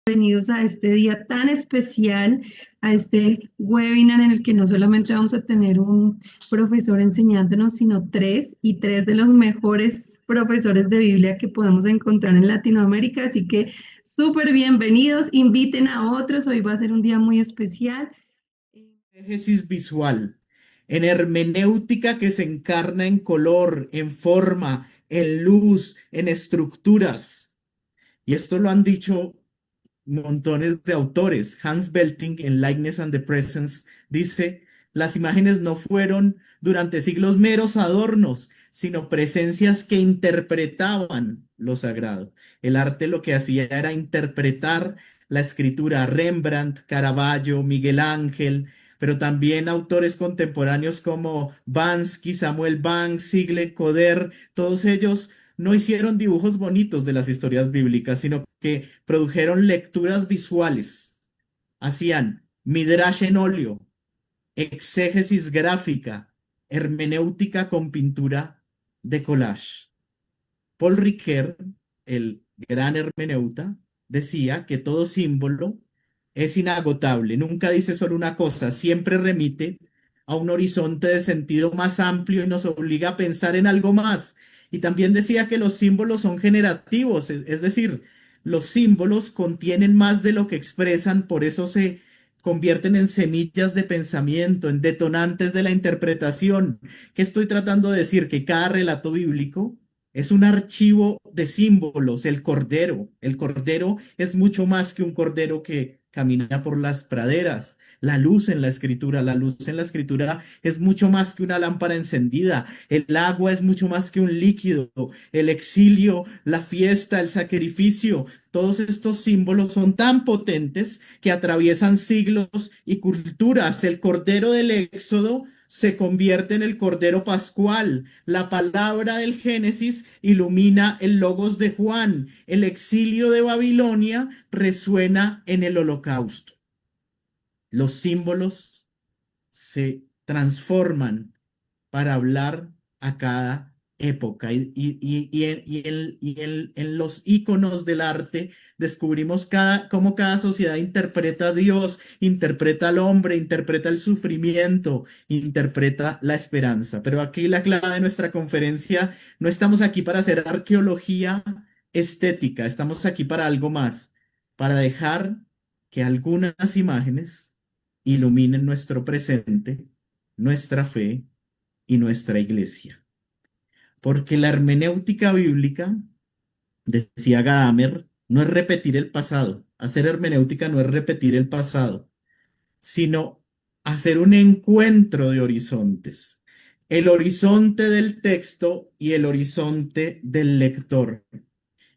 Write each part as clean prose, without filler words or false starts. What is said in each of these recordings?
Bienvenidos a este día tan especial, a este webinar en el que no solamente vamos a tener un profesor enseñándonos, sino tres de los mejores profesores de Biblia que podemos encontrar en Latinoamérica. Así que súper bienvenidos, inviten a otros, hoy va a ser un día muy especial. Exégesis visual, en hermenéutica que se encarna en color, en forma, en luz, en estructuras. Y esto lo han dicho montones de autores. Hans Belting en Likeness and the Presence dice, las imágenes no fueron durante siglos meros adornos, sino presencias que interpretaban lo sagrado. El arte lo que hacía era interpretar la escritura. Rembrandt, Caravaggio, Miguel Ángel, pero también autores contemporáneos como Bansky, Samuel Banks, Sigle Coder, todos ellos no hicieron dibujos bonitos de las historias bíblicas, sino que produjeron lecturas visuales. Hacían midrash en óleo, exégesis gráfica, hermenéutica con pintura de collage. Paul Ricoeur, el gran hermeneuta, decía que todo símbolo es inagotable, nunca dice solo una cosa, siempre remite a un horizonte de sentido más amplio y nos obliga a pensar en algo más. Y también decía que los símbolos son generativos, es decir, los símbolos contienen más de lo que expresan, por eso se convierten en semillas de pensamiento, en detonantes de la interpretación. ¿Qué estoy tratando de decir? Que cada relato bíblico es un archivo de símbolos, el cordero. El cordero es mucho más que un cordero que camina por las praderas. La luz en la escritura, la luz en la escritura es mucho más que una lámpara encendida. El agua es mucho más que un líquido. El exilio, la fiesta, el sacrificio, todos estos símbolos son tan potentes que atraviesan siglos y culturas. El cordero del Éxodo se convierte en el Cordero Pascual. La palabra del Génesis ilumina el Logos de Juan. El exilio de Babilonia resuena en el Holocausto. Los símbolos se transforman para hablar a cada época. En los íconos del arte descubrimos cómo cada sociedad interpreta a Dios, interpreta al hombre, interpreta el sufrimiento, interpreta la esperanza. Pero aquí la clave de nuestra conferencia, no estamos aquí para hacer arqueología estética, estamos aquí para algo más, para dejar que algunas imágenes iluminen nuestro presente, nuestra fe y nuestra iglesia. Porque la hermenéutica bíblica, decía Gadamer, no es repetir el pasado. Hacer hermenéutica no es repetir el pasado, sino hacer un encuentro de horizontes. El horizonte del texto y el horizonte del lector.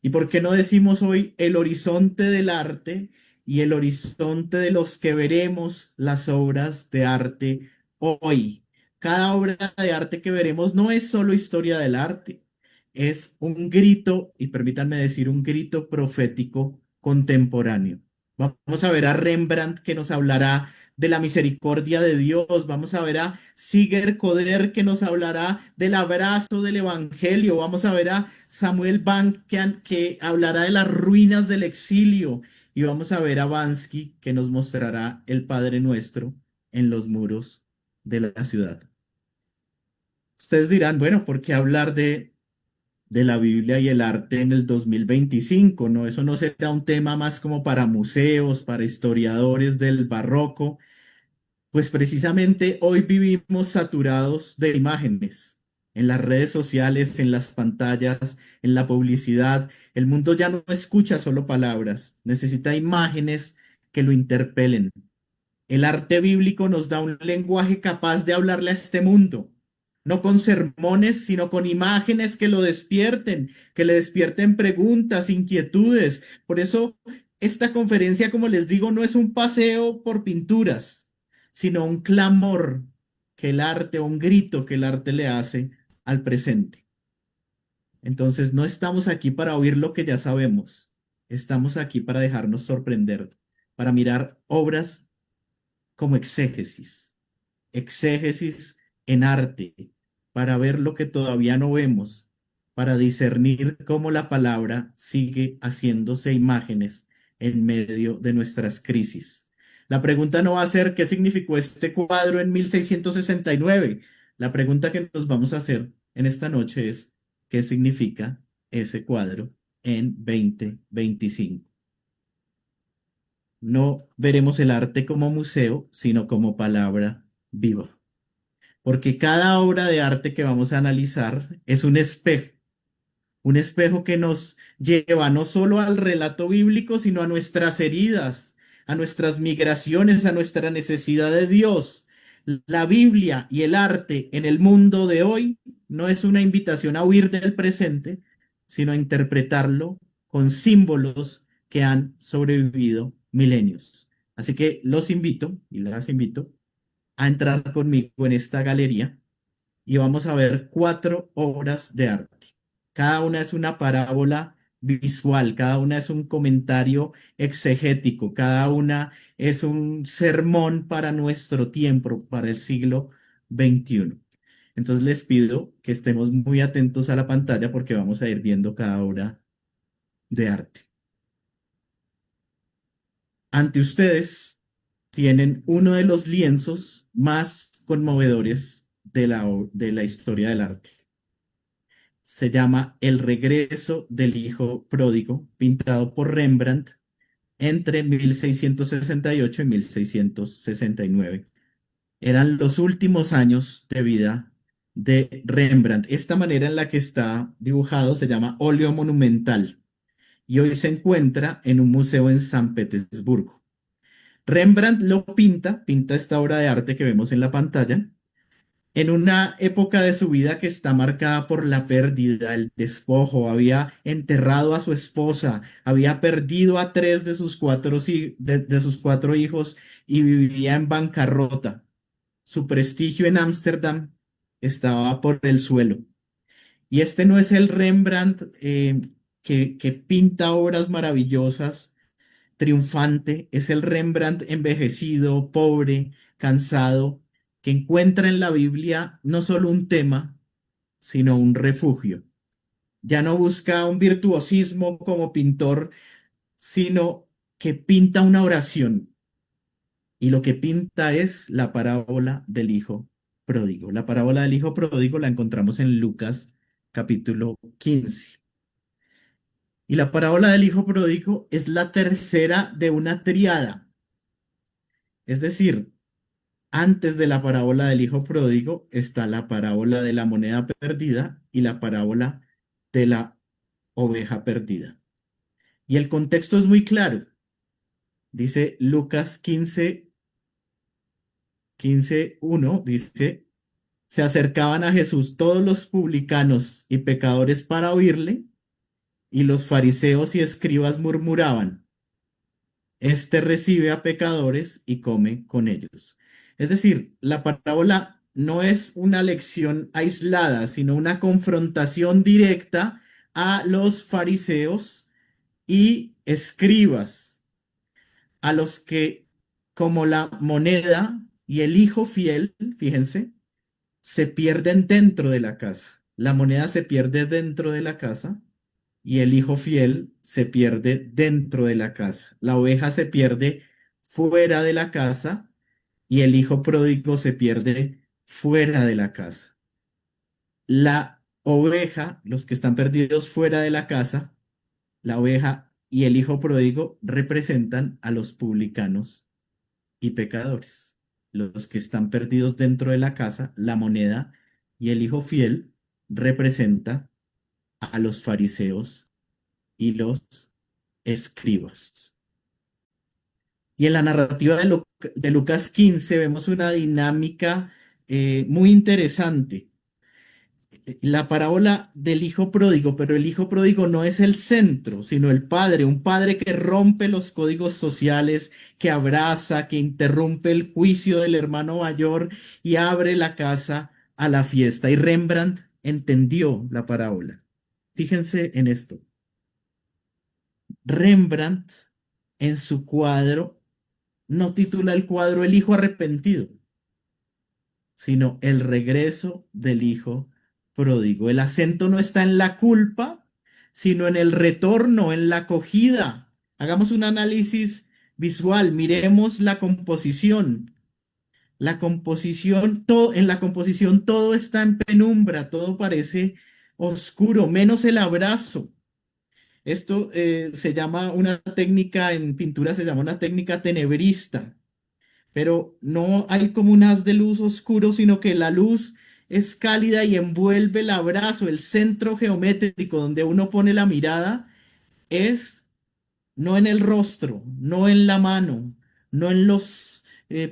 ¿Y por qué no decimos hoy el horizonte del arte y el horizonte de los que veremos las obras de arte hoy? Cada obra de arte que veremos no es solo historia del arte, es un grito, y permítanme decir, un grito profético contemporáneo. Vamos a ver a Rembrandt que nos hablará de la misericordia de Dios. Vamos a ver a Sigurd Koder que nos hablará del abrazo del evangelio. Vamos a ver a Samuel Bankian que hablará de las ruinas del exilio. Y vamos a ver a Bansky que nos mostrará el Padre Nuestro en los muros de la ciudad. Ustedes dirán, bueno, ¿por qué hablar de la Biblia y el arte en el 2025? ¿No? Eso no será un tema más como para museos, para historiadores del barroco. Pues precisamente hoy vivimos saturados de imágenes en las redes sociales, en las pantallas, en la publicidad. El mundo ya no escucha solo palabras, necesita imágenes que lo interpelen. El arte bíblico nos da un lenguaje capaz de hablarle a este mundo, no con sermones, sino con imágenes que lo despierten, que le despierten preguntas, inquietudes. Por eso, esta conferencia, como les digo, no es un paseo por pinturas, sino un clamor que el arte, un grito que el arte le hace al presente. Entonces, no estamos aquí para oír lo que ya sabemos, estamos aquí para dejarnos sorprender, para mirar obras como exégesis, exégesis en arte, para ver lo que todavía no vemos, para discernir cómo la palabra sigue haciéndose imágenes en medio de nuestras crisis. La pregunta no va a ser ¿qué significó este cuadro en 1669? La pregunta que nos vamos a hacer en esta noche es ¿qué significa ese cuadro en 2025? No veremos el arte como museo, sino como palabra viva, porque cada obra de arte que vamos a analizar es un espejo que nos lleva no solo al relato bíblico, sino a nuestras heridas, a nuestras migraciones, a nuestra necesidad de Dios. La Biblia y el arte en el mundo de hoy no es una invitación a huir del presente, sino a interpretarlo con símbolos que han sobrevivido milenios. Así que los invito y las invito a entrar conmigo en esta galería y vamos a ver 4 obras de arte. Cada una es una parábola visual, cada una es un comentario exegético, cada una es un sermón para nuestro tiempo, para el siglo XXI. Entonces les pido que estemos muy atentos a la pantalla porque vamos a ir viendo cada obra de arte. Ante ustedes tienen uno de los lienzos más conmovedores de la historia del arte. Se llama El regreso del hijo pródigo, pintado por Rembrandt entre 1668 y 1669. Eran los últimos años de vida de Rembrandt. Esta manera en la que está dibujado se llama óleo monumental y hoy se encuentra en un museo en San Petersburgo. Rembrandt lo pinta esta obra de arte que vemos en la pantalla, en una época de su vida que está marcada por la pérdida, el despojo. Había enterrado a su esposa, había perdido a 3 de sus 4 hijos y vivía en bancarrota. Su prestigio en Ámsterdam estaba por el suelo. Y este no es el Rembrandt que pinta obras maravillosas, triunfante, es el Rembrandt envejecido, pobre, cansado, que encuentra en la Biblia no solo un tema, sino un refugio. Ya no busca un virtuosismo como pintor, sino que pinta una oración. Y lo que pinta es la parábola del hijo pródigo. La parábola del hijo pródigo la encontramos en Lucas capítulo 15. Y la parábola del hijo pródigo es la tercera de una tríada. Es decir, antes de la parábola del hijo pródigo está la parábola de la moneda perdida y la parábola de la oveja perdida. Y el contexto es muy claro. Dice Lucas 15:1, dice, se acercaban a Jesús todos los publicanos y pecadores para oírle, y los fariseos y escribas murmuraban, este recibe a pecadores y come con ellos. Es decir, la parábola no es una lección aislada, sino una confrontación directa a los fariseos y escribas, a los que, como la moneda y el hijo fiel, fíjense, se pierden dentro de la casa. La moneda se pierde dentro de la casa y el hijo fiel se pierde dentro de la casa. La oveja se pierde fuera de la casa y el hijo pródigo se pierde fuera de la casa. La oveja, los que están perdidos fuera de la casa, la oveja y el hijo pródigo representan a los publicanos y pecadores. Los que están perdidos dentro de la casa, la moneda y el hijo fiel representa a los fariseos y los escribas. Y en la narrativa de Lucas 15 vemos una dinámica muy interesante. La parábola del hijo pródigo, pero el hijo pródigo no es el centro, sino el padre, un padre que rompe los códigos sociales, que abraza, que interrumpe el juicio del hermano mayor y abre la casa a la fiesta. Y Rembrandt entendió la parábola. Fíjense en esto. Rembrandt en su cuadro no titula el cuadro El hijo arrepentido, sino El regreso del hijo pródigo. El acento no está en la culpa, sino en el retorno, en la acogida. Hagamos un análisis visual, miremos la composición. La composición, todo, en la composición todo está en penumbra, todo parece oscuro, menos el abrazo. Esto se llama una técnica, en pintura se llama una técnica tenebrista, pero no hay como un haz de luz oscuro, sino que la luz es cálida y envuelve el abrazo, el centro geométrico donde uno pone la mirada es no en el rostro, no en la mano, no en los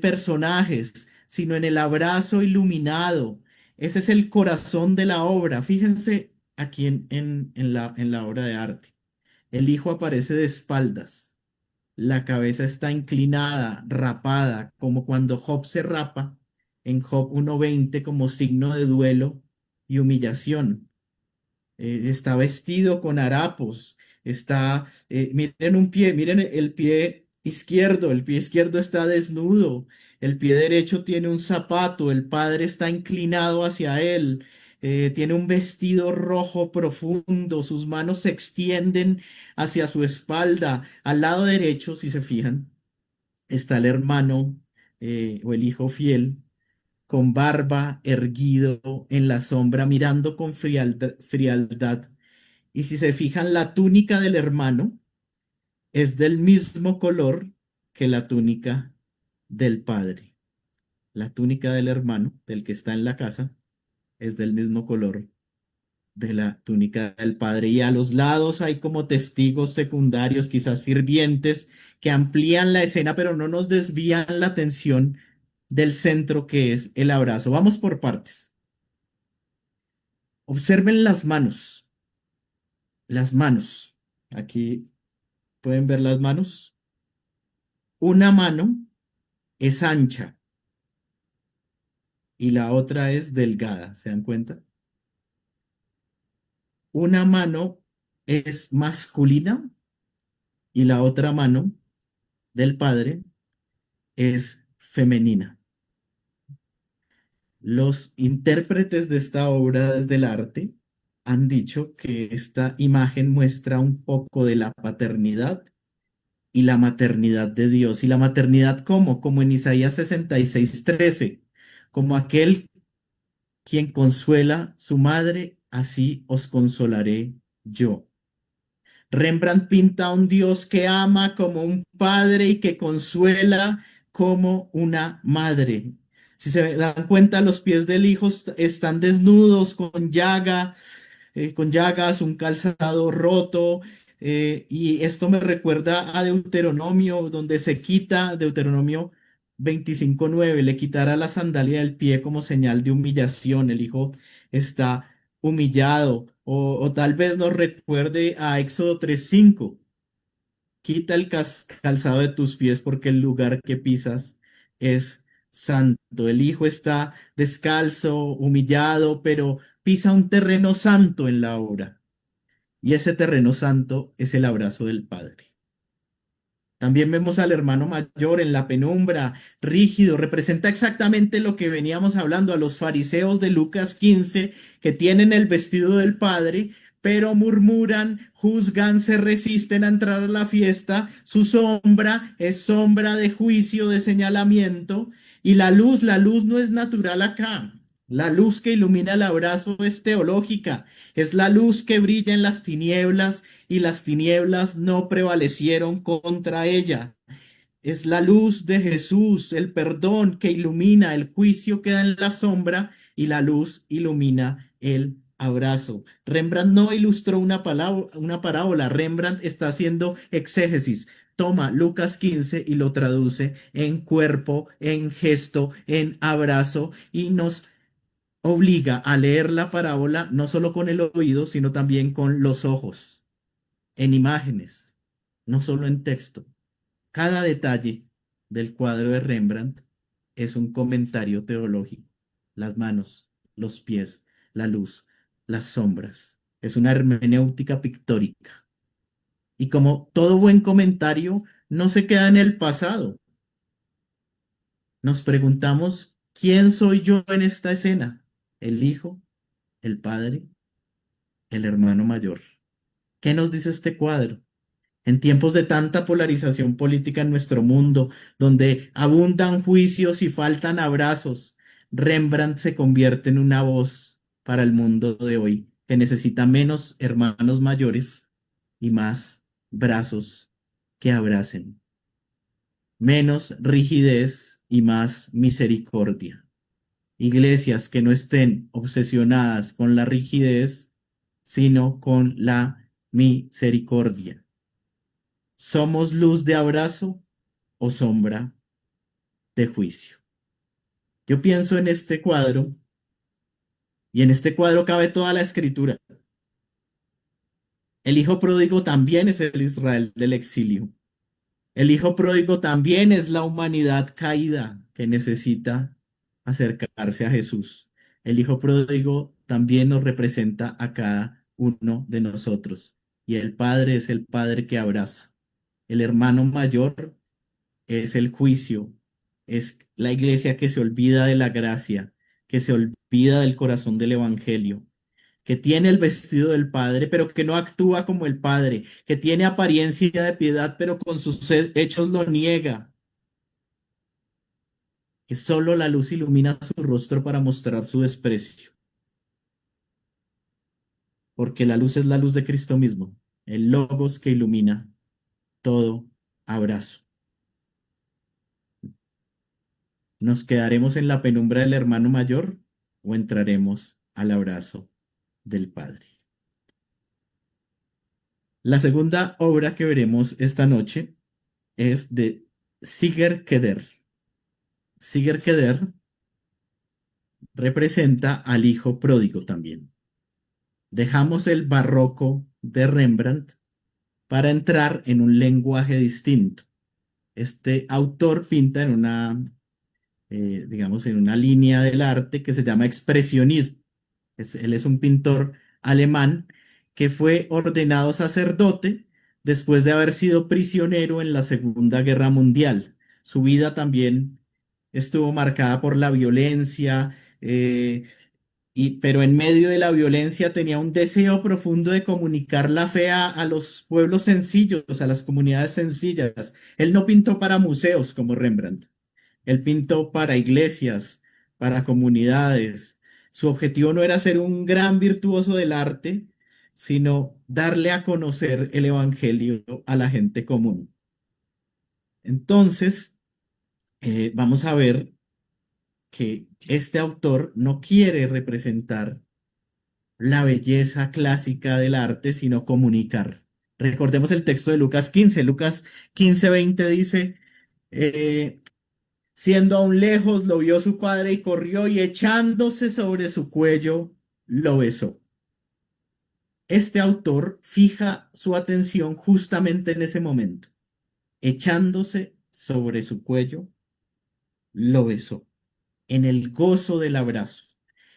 personajes, sino en el abrazo iluminado. Ese es el corazón de la obra. Fíjense aquí en la obra de arte. El hijo aparece de espaldas. La cabeza está inclinada, rapada, como cuando Job se rapa en Job 1:20 como signo de duelo y humillación. Está vestido con harapos, miren un pie, miren el pie izquierdo está desnudo, el pie derecho tiene un zapato, el padre está inclinado hacia él, tiene un vestido rojo profundo, sus manos se extienden hacia su espalda. Al lado derecho, si se fijan, está el hermano o el hijo fiel con barba, erguido en la sombra, mirando con frialdad. Y si se fijan, la túnica del hermano es del mismo color que la túnica del padre. La túnica del hermano, del que está en la casa, es del mismo color de la túnica del padre. Y a los lados hay como testigos secundarios, quizás sirvientes, que amplían la escena, pero no nos desvían la atención del centro que es el abrazo. Vamos por partes. Observen las manos. Las manos. Aquí pueden ver las manos. Una mano es ancha y la otra es delgada. ¿Se dan cuenta? Una mano es masculina y la otra mano del padre es femenina. Los intérpretes de esta obra desde el arte han dicho que esta imagen muestra un poco de la paternidad y la maternidad de Dios. ¿Y la maternidad cómo? Como en Isaías 66:13, como aquel quien consuela su madre, así os consolaré yo. Rembrandt pinta a un Dios que ama como un padre y que consuela como una madre. Si se dan cuenta, los pies del hijo están desnudos, con llagas, un calzado roto, y esto me recuerda a Deuteronomio, donde se quita, Deuteronomio 25:9, le quitará la sandalia del pie como señal de humillación. El hijo está humillado, o tal vez nos recuerde a Éxodo 3:5, quita el calzado de tus pies porque el lugar que pisas es santo. El hijo está descalzo, humillado, pero pisa un terreno santo en la obra. Y ese terreno santo es el abrazo del Padre. También vemos al hermano mayor en la penumbra, rígido, representa exactamente lo que veníamos hablando a los fariseos de Lucas 15, que tienen el vestido del Padre, pero murmuran, juzgan, se resisten a entrar a la fiesta. Su sombra es sombra de juicio, de señalamiento, y la luz no es natural acá. La luz que ilumina el abrazo es teológica, es la luz que brilla en las tinieblas y las tinieblas no prevalecieron contra ella. Es la luz de Jesús, el perdón que ilumina, el juicio queda en la sombra y la luz ilumina el abrazo. Rembrandt no ilustró una parábola, Rembrandt está haciendo exégesis. Toma Lucas 15 y lo traduce en cuerpo, en gesto, en abrazo y nos obliga a leer la parábola no solo con el oído, sino también con los ojos, en imágenes, no solo en texto. Cada detalle del cuadro de Rembrandt es un comentario teológico. Las manos, los pies, la luz, las sombras. Es una hermenéutica pictórica. Y como todo buen comentario, no se queda en el pasado. Nos preguntamos, ¿quién soy yo en esta escena? ¿El hijo, el padre, el hermano mayor? ¿Qué nos dice este cuadro? En tiempos de tanta polarización política en nuestro mundo, donde abundan juicios y faltan abrazos, Rembrandt se convierte en una voz para el mundo de hoy, que necesita menos hermanos mayores y más brazos que abracen, menos rigidez y más misericordia. Iglesias que no estén obsesionadas con la rigidez, sino con la misericordia. ¿Somos luz de abrazo o sombra de juicio? Yo pienso en este cuadro y en este cuadro cabe toda la escritura. El hijo pródigo también es el Israel del exilio. El hijo pródigo también es la humanidad caída que necesita acercarse a Jesús. El hijo pródigo también nos representa a cada uno de nosotros. Y el padre es el padre que abraza. El hermano mayor es el juicio, es la iglesia que se olvida de la gracia, que se olvida del corazón del evangelio, que tiene el vestido del Padre, pero que no actúa como el Padre, que tiene apariencia de piedad, pero con sus hechos lo niega, que solo la luz ilumina su rostro para mostrar su desprecio, porque la luz es la luz de Cristo mismo, el Logos que ilumina todo abrazo. ¿Nos quedaremos en la penumbra del hermano mayor o entraremos al abrazo del Padre? La segunda obra que veremos esta noche es de Sigurd Keder. Sigurd Keder representa al hijo pródigo también. Dejamos el barroco de Rembrandt para entrar en un lenguaje distinto. Este autor pinta en una, digamos, en una línea del arte que se llama expresionismo. Él es un pintor alemán que fue ordenado sacerdote después de haber sido prisionero en la Segunda Guerra Mundial. Su vida también estuvo marcada por la violencia, pero en medio de la violencia tenía un deseo profundo de comunicar la fe a los pueblos sencillos, a las comunidades sencillas. Él no pintó para museos como Rembrandt. Él pintó para iglesias, para comunidades. Su objetivo no era ser un gran virtuoso del arte, sino darle a conocer el evangelio a la gente común. Entonces, vamos a ver que este autor no quiere representar la belleza clásica del arte, sino comunicar. Recordemos el texto de Lucas 15. Lucas 15:20 dice, eh, siendo aún lejos, lo vio su padre y corrió y echándose sobre su cuello, lo besó. Este autor fija su atención justamente en ese momento. Echándose sobre su cuello, lo besó. En el gozo del abrazo,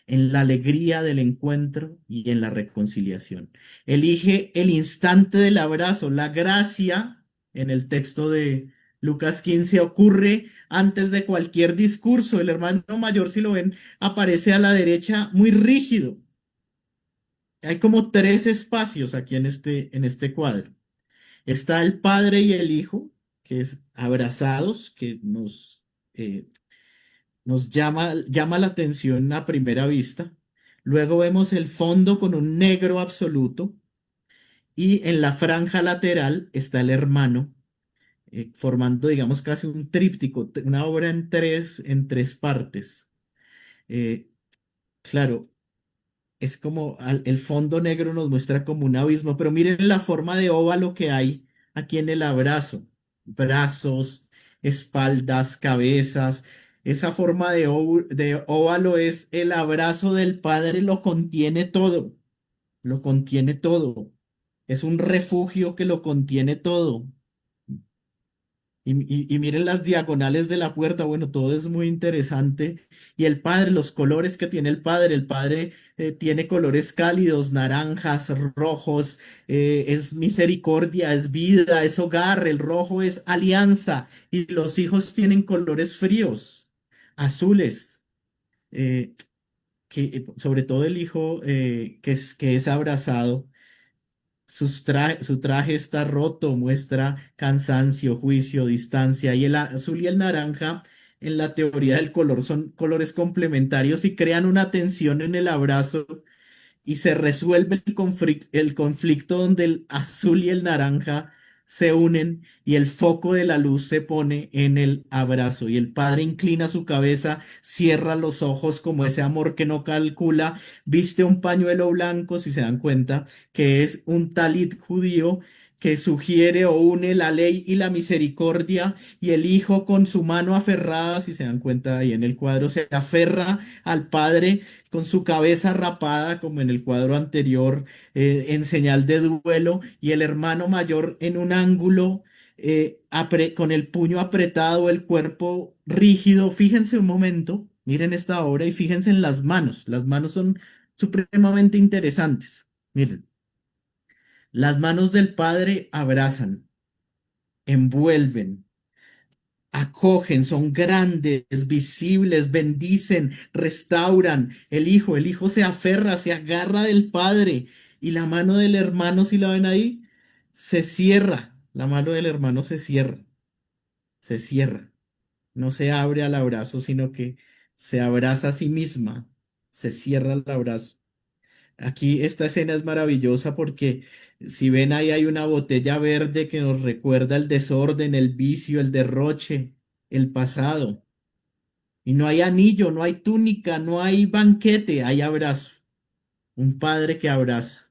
en la alegría del encuentro y en la reconciliación. Elige el instante del abrazo. La gracia en el texto de Lucas 15 ocurre antes de cualquier discurso. El hermano mayor, si lo ven, aparece a la derecha muy rígido. Hay como tres espacios aquí en este cuadro. Está el padre y el hijo, que es abrazados, que nos llama la atención a primera vista. Luego vemos el fondo con un negro absoluto y en la franja lateral está el hermano, formando, digamos, casi un tríptico, una obra en tres partes. Eh, claro, es como el fondo negro nos muestra como un abismo, pero miren la forma de óvalo que hay aquí en el abrazo. Brazos, espaldas, cabezas. Esa forma de óvalo es el abrazo del Padre, lo contiene todo, lo contiene todo. Es un refugio que lo contiene todo. Y miren las diagonales de la puerta, bueno, todo es muy interesante. Y el padre, los colores que tiene el padre tiene colores cálidos, naranjas, rojos, es misericordia, es vida, es hogar, el rojo es alianza. Y los hijos tienen colores fríos, azules, eh, sobre todo el hijo que es abrazado Su traje está roto, muestra cansancio, juicio, distancia. Y el azul y el naranja, en la teoría del color, son colores complementarios y crean una tensión en el abrazo y se resuelve el conflicto donde el azul y el naranja se unen y el foco de la luz se pone en el abrazo y el padre inclina su cabeza, cierra los ojos como ese amor que no calcula, viste un pañuelo blanco, si se dan cuenta, que es un talit judío que sugiere o une la ley y la misericordia y el hijo con su mano aferrada, si se dan cuenta ahí en el cuadro, se aferra al padre con su cabeza rapada, como en el cuadro anterior, en señal de duelo, y el hermano mayor en un ángulo, con el puño apretado, el cuerpo rígido. Fíjense un momento, miren esta obra y fíjense en las manos. Las manos son supremamente interesantes. Miren, las manos del padre abrazan, envuelven, acogen, son grandes, visibles, bendicen, restauran. El hijo se aferra, se agarra del padre y la mano del hermano, si la ven ahí, se cierra. La mano del hermano se cierra. No se abre al abrazo, sino que se abraza a sí misma, se cierra el abrazo. Aquí esta escena es maravillosa porque si ven ahí hay una botella verde que nos recuerda el desorden, el vicio, el derroche, el pasado. Y no hay anillo, no hay túnica, no hay banquete, hay abrazo. Un padre que abraza.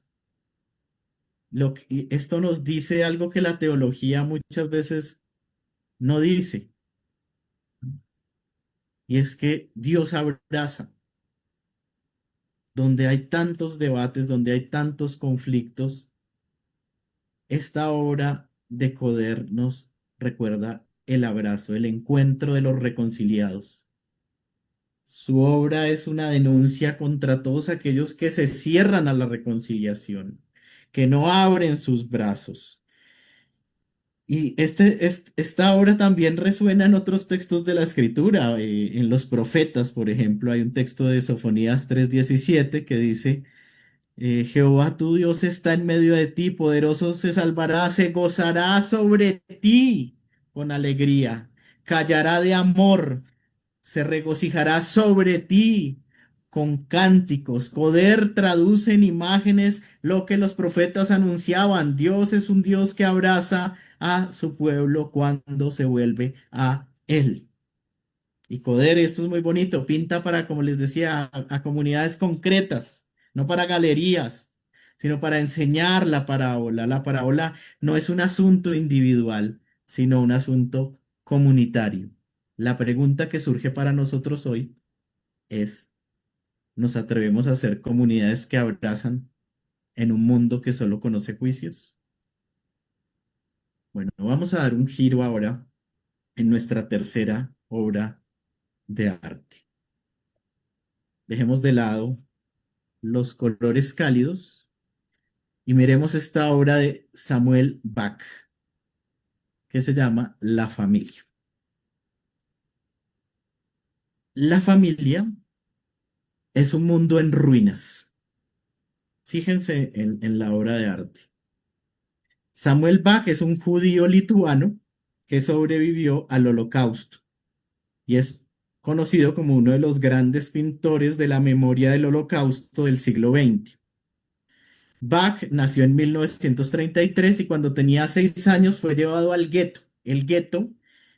Y esto nos dice algo que la teología muchas veces no dice, y es que Dios abraza. Donde hay tantos debates, donde hay tantos conflictos, esta obra de Coder nos recuerda el abrazo, el encuentro de los reconciliados. Su obra es una denuncia contra todos aquellos que se cierran a la reconciliación, que no abren sus brazos. Y esta obra también resuena en otros textos de la Escritura, en los profetas, por ejemplo, hay un texto de Sofonías 3:17 que dice, Jehová tu Dios está en medio de ti, poderoso se salvará, se gozará sobre ti con alegría, callará de amor, se regocijará sobre ti con cánticos. Poder traduce en imágenes lo que los profetas anunciaban. Dios es un Dios que abraza a su pueblo cuando se vuelve a él. Y Coder, esto es muy bonito, pinta para, como les decía, a comunidades concretas, no para galerías, sino para enseñar la parábola. La parábola no es un asunto individual, sino un asunto comunitario. La pregunta que surge para nosotros hoy es, ¿nos atrevemos a ser comunidades que abrazan en un mundo que solo conoce juicios? Bueno, vamos a dar un giro ahora en nuestra tercera obra de arte. Dejemos de lado los colores cálidos y miremos esta obra de Samuel Bach que se llama La familia. La familia es un mundo en ruinas. Fíjense en la obra de arte. Samuel Bach es un judío lituano que sobrevivió al Holocausto y es conocido como uno de los grandes pintores de la memoria del Holocausto del siglo XX. Bach nació en 1933 y cuando tenía 6 años fue llevado al gueto. El gueto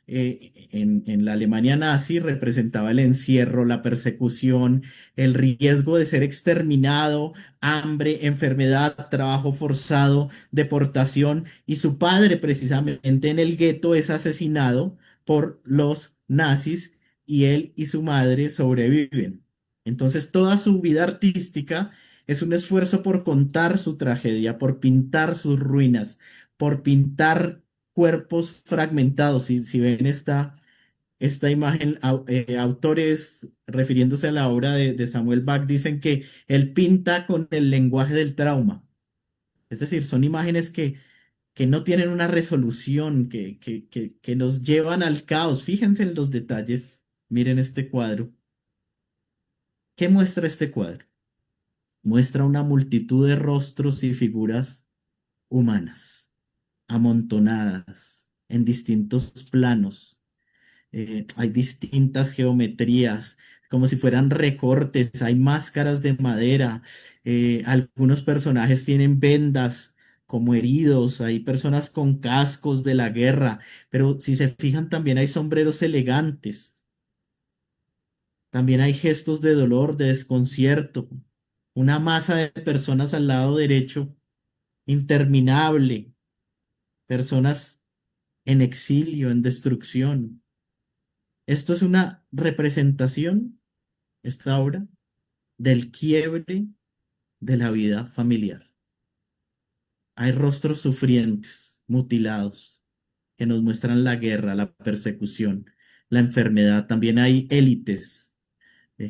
en la Alemania nazi representaba el encierro, la persecución, el riesgo de ser exterminado, hambre, enfermedad, trabajo forzado, deportación y su padre precisamente en el gueto es asesinado por los nazis y él y su madre sobreviven. Entonces toda su vida artística es un esfuerzo por contar su tragedia, por pintar sus ruinas, por pintar cuerpos fragmentados. Si ven esta imagen, autores refiriéndose a la obra de Samuel Bach dicen que él pinta con el lenguaje del trauma. Es decir, son imágenes que no tienen una resolución, que nos llevan al caos. Fíjense en los detalles. Miren este cuadro. ¿Qué muestra este cuadro? Muestra una multitud de rostros y figuras humanas, amontonadas en distintos planos. Hay distintas geometrías, como si fueran recortes, hay máscaras de madera, algunos personajes tienen vendas como heridos, hay personas con cascos de la guerra, pero si se fijan también hay sombreros elegantes, también hay gestos de dolor, de desconcierto, una masa de personas al lado derecho, interminable, personas en exilio, en destrucción. Esto es una representación, esta obra, del quiebre de la vida familiar. Hay rostros sufrientes, mutilados, que nos muestran la guerra, la persecución, la enfermedad. También hay élites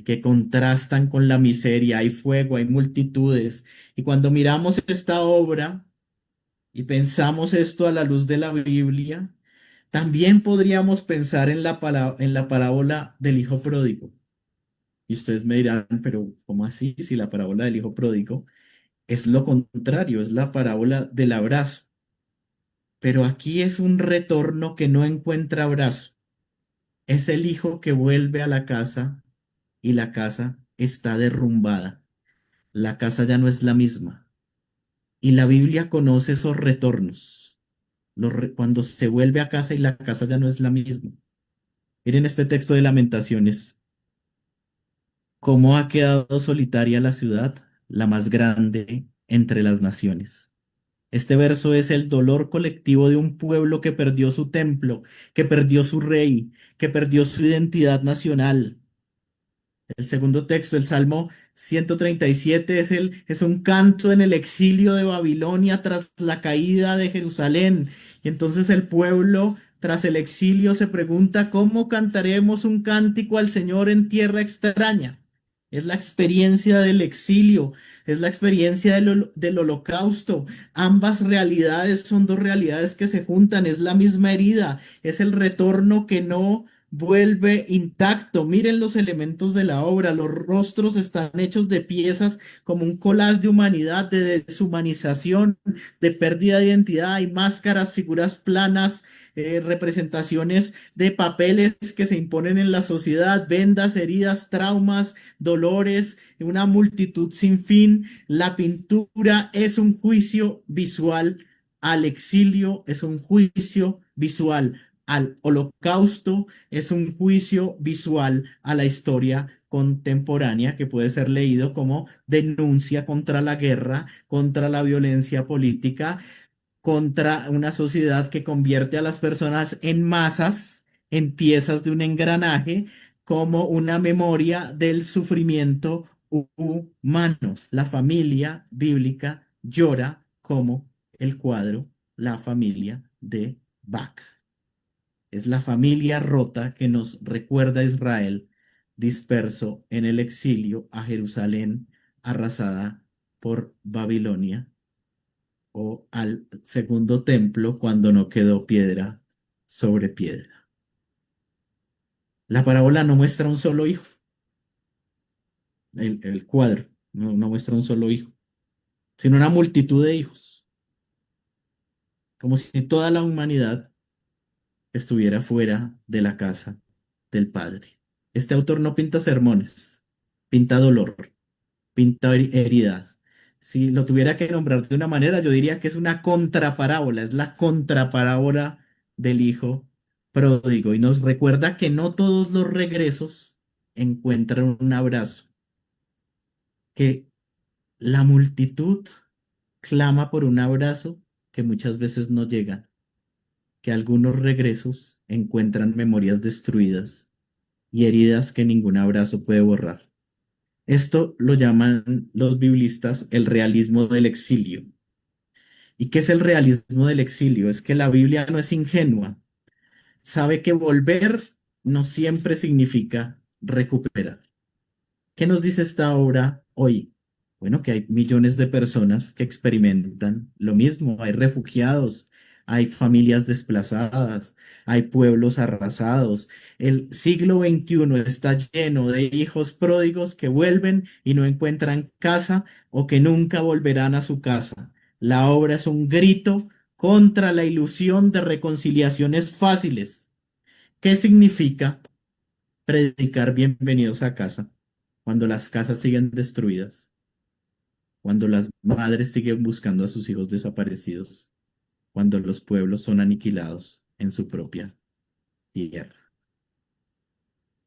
que contrastan con la miseria. Hay fuego, hay multitudes. Y cuando miramos esta obra y pensamos esto a la luz de la Biblia, también podríamos pensar en en la parábola del hijo pródigo. Y ustedes me dirán, pero ¿cómo así? Si la parábola del hijo pródigo es lo contrario, es la parábola del abrazo. Pero aquí es un retorno que no encuentra abrazo. Es el hijo que vuelve a la casa y la casa está derrumbada. La casa ya no es la misma. Y la Biblia conoce esos retornos. Cuando se vuelve a casa y la casa ya no es la misma. Miren este texto de Lamentaciones. ¿Cómo ha quedado solitaria la ciudad, la más grande entre las naciones? Este verso es el dolor colectivo de un pueblo que perdió su templo, que perdió su rey, que perdió su identidad nacional. El segundo texto, el Salmo 137, es un canto en el exilio de Babilonia tras la caída de Jerusalén. Y entonces el pueblo, tras el exilio, se pregunta, ¿cómo cantaremos un cántico al Señor en tierra extraña? Es la experiencia del exilio, es la experiencia del holocausto. Ambas realidades son dos realidades que se juntan, es la misma herida, es el retorno que no vuelve intacto. Miren los elementos de la obra. Los rostros están hechos de piezas como un collage de humanidad, de deshumanización, de pérdida de identidad. Hay máscaras, figuras planas, representaciones de papeles que se imponen en la sociedad, vendas, heridas, traumas, dolores, una multitud sin fin. La pintura es un juicio visual al exilio, es un juicio visual al holocausto, es un juicio visual a la historia contemporánea que puede ser leído como denuncia contra la guerra, contra la violencia política, contra una sociedad que convierte a las personas en masas, en piezas de un engranaje, como una memoria del sufrimiento humano. La familia bíblica llora como el cuadro La familia de Bach. Es la familia rota que nos recuerda a Israel disperso en el exilio, a Jerusalén arrasada por Babilonia, o al segundo templo cuando no quedó piedra sobre piedra. La parábola no muestra un solo hijo, el cuadro no muestra un solo hijo, sino una multitud de hijos, como si toda la humanidad estuviera fuera de la casa del Padre. Este autor no pinta sermones, pinta dolor, pinta heridas. Si lo tuviera que nombrar de una manera, yo diría que es una contraparábola, es la contraparábola del hijo pródigo y nos recuerda que no todos los regresos encuentran un abrazo, que la multitud clama por un abrazo que muchas veces no llega, que algunos regresos encuentran memorias destruidas y heridas que ningún abrazo puede borrar. Esto lo llaman los biblistas el realismo del exilio. ¿Y qué es el realismo del exilio? Es que la Biblia no es ingenua. Sabe que volver no siempre significa recuperar. ¿Qué nos dice esta obra hoy? Bueno, que hay millones de personas que experimentan lo mismo. Hay refugiados, hay familias desplazadas, hay pueblos arrasados. El siglo XXI está lleno de hijos pródigos que vuelven y no encuentran casa o que nunca volverán a su casa. La obra es un grito contra la ilusión de reconciliaciones fáciles. ¿Qué significa predicar bienvenidos a casa cuando las casas siguen destruidas, cuando las madres siguen buscando a sus hijos desaparecidos, cuando los pueblos son aniquilados en su propia tierra?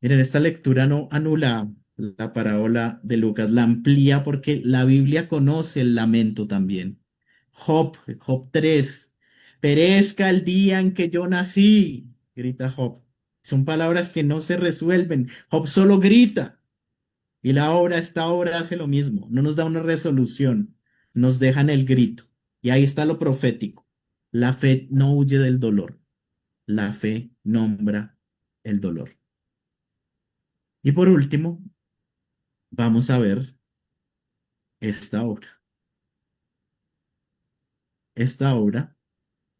Miren, esta lectura no anula la parábola de Lucas, la amplía porque la Biblia conoce el lamento también. Job 3, perezca el día en que yo nací, grita Job. Son palabras que no se resuelven. Job solo grita. Y esta obra hace lo mismo. No nos da una resolución, nos deja en el grito. Y ahí está lo profético. La fe no huye del dolor. La fe nombra el dolor. Y por último, vamos a ver esta obra. Esta obra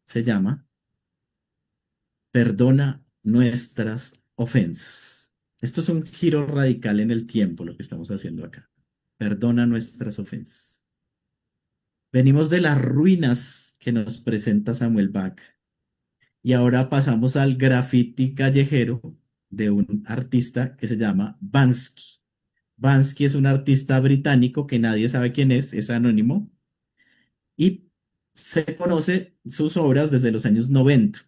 se llama Perdona nuestras ofensas. Esto es un giro radical en el tiempo, lo que estamos haciendo acá. Perdona nuestras ofensas. Venimos de las ruinas que nos presenta Samuel Bach y ahora pasamos al graffiti callejero de un artista que se llama Banksy. Banksy es un artista británico que nadie sabe quién es anónimo y se conoce sus obras desde los años 90.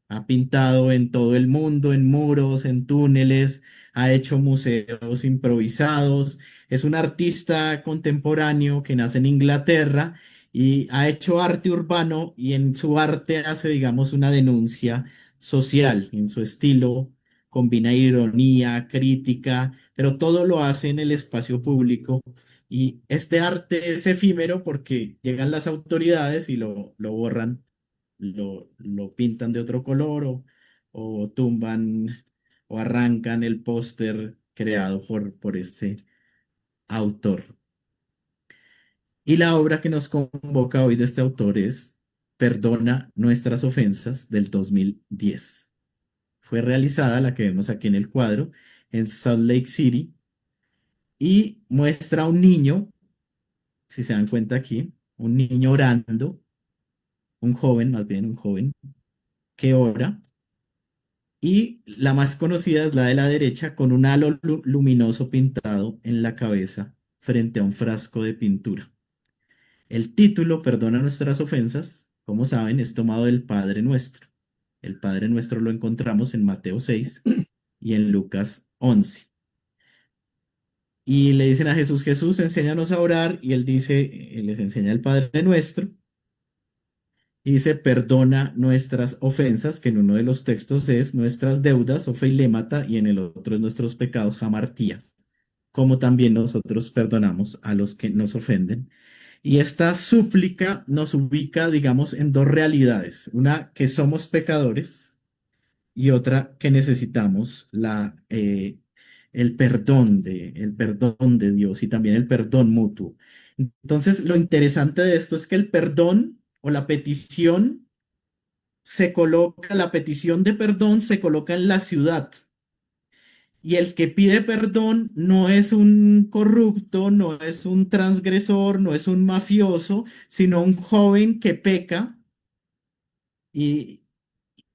Ha pintado en todo el mundo, en muros, en túneles, ha hecho museos improvisados. Es un artista contemporáneo que nace en Inglaterra y ha hecho arte urbano y en su arte hace, digamos, una denuncia social. En su estilo combina ironía, crítica, pero todo lo hace en el espacio público. Y este arte es efímero porque llegan las autoridades y lo borran, lo pintan de otro color o tumban o arrancan el póster creado por este autor. Y la obra que nos convoca hoy de este autor es Perdona nuestras ofensas del 2010. Fue realizada, la que vemos aquí en el cuadro, en Salt Lake City y muestra a un niño, si se dan cuenta aquí, un niño orando, un joven, más bien un joven, que ora. Y la más conocida es la de la derecha con un halo luminoso pintado en la cabeza frente a un frasco de pintura. El título, Perdona nuestras ofensas, como saben, es tomado del Padre Nuestro. El Padre Nuestro lo encontramos en Mateo 6 y en Lucas 11. Y le dicen a Jesús, Jesús, enséñanos a orar, y él dice, les enseña el Padre Nuestro, y dice, perdona nuestras ofensas, que en uno de los textos es nuestras deudas, ofeilémata, y en el otro es nuestros pecados, jamartía, como también nosotros perdonamos a los que nos ofenden. Y esta súplica nos ubica, digamos, en dos realidades, una que somos pecadores y otra que necesitamos el perdón de Dios y también el perdón mutuo. Entonces, lo interesante de esto es que el perdón o la petición la petición de perdón se coloca en la ciudad. Y el que pide perdón no es un corrupto, no es un transgresor, no es un mafioso, sino un joven que peca y,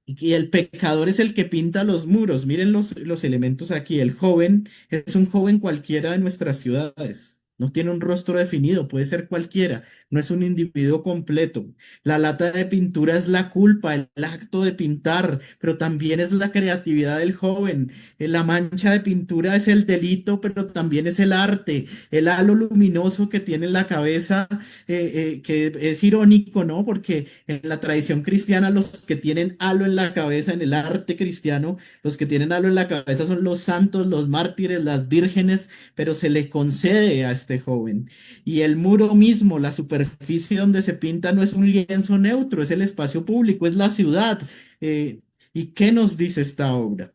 y el pecador es el que pinta los muros. Miren los elementos aquí. El joven es un joven cualquiera de nuestras ciudades. No tiene un rostro definido, puede ser cualquiera. No es un individuo completo. La lata de pintura es la culpa, el acto de pintar, pero también es la creatividad del joven. La mancha de pintura es el delito, pero también es el arte. El halo luminoso que tiene en la cabeza, que es irónico, ¿no? Porque en la tradición cristiana, los que tienen halo en la cabeza, en el arte cristiano, los que tienen halo en la cabeza son los santos, los mártires, las vírgenes, pero se le concede a este joven. Y el muro mismo, la superficie donde se pinta, no es un lienzo neutro, es el espacio público, es la ciudad. ¿Y qué nos dice esta obra?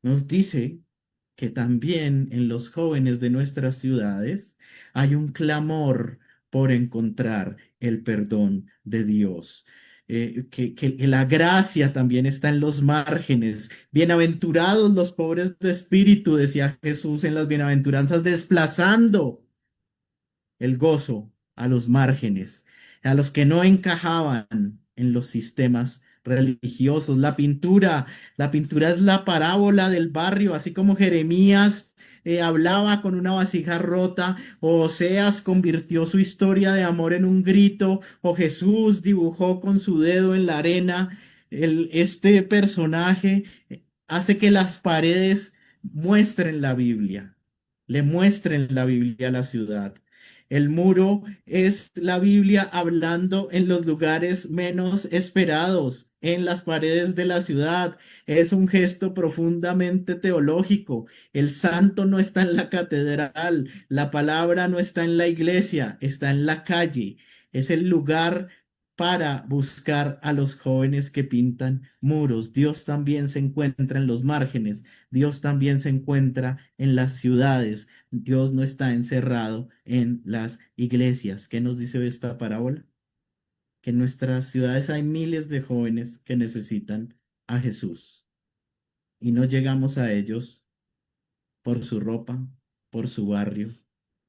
Nos dice que también en los jóvenes de nuestras ciudades hay un clamor por encontrar el perdón de Dios. Que la gracia también está en los márgenes. Bienaventurados los pobres de espíritu, decía Jesús en las bienaventuranzas, desplazando el gozo a los márgenes, a los que no encajaban en los sistemas religiosos. La pintura es la parábola del barrio, así como Jeremías hablaba con una vasija rota, o Oseas convirtió su historia de amor en un grito, o Jesús dibujó con su dedo en la arena. Este personaje hace que las paredes muestren la Biblia, le muestren la Biblia a la ciudad. El muro es la Biblia hablando en los lugares menos esperados, en las paredes de la ciudad. Es un gesto profundamente teológico. El santo no está en la catedral, la palabra no está en la iglesia, está en la calle. Es el lugar para buscar a los jóvenes que pintan muros. Dios también se encuentra en los márgenes, Dios también se encuentra en las ciudades. Dios no está encerrado en las iglesias. ¿Qué nos dice esta parábola? Que en nuestras ciudades hay miles de jóvenes que necesitan a Jesús y no llegamos a ellos por su ropa, por su barrio,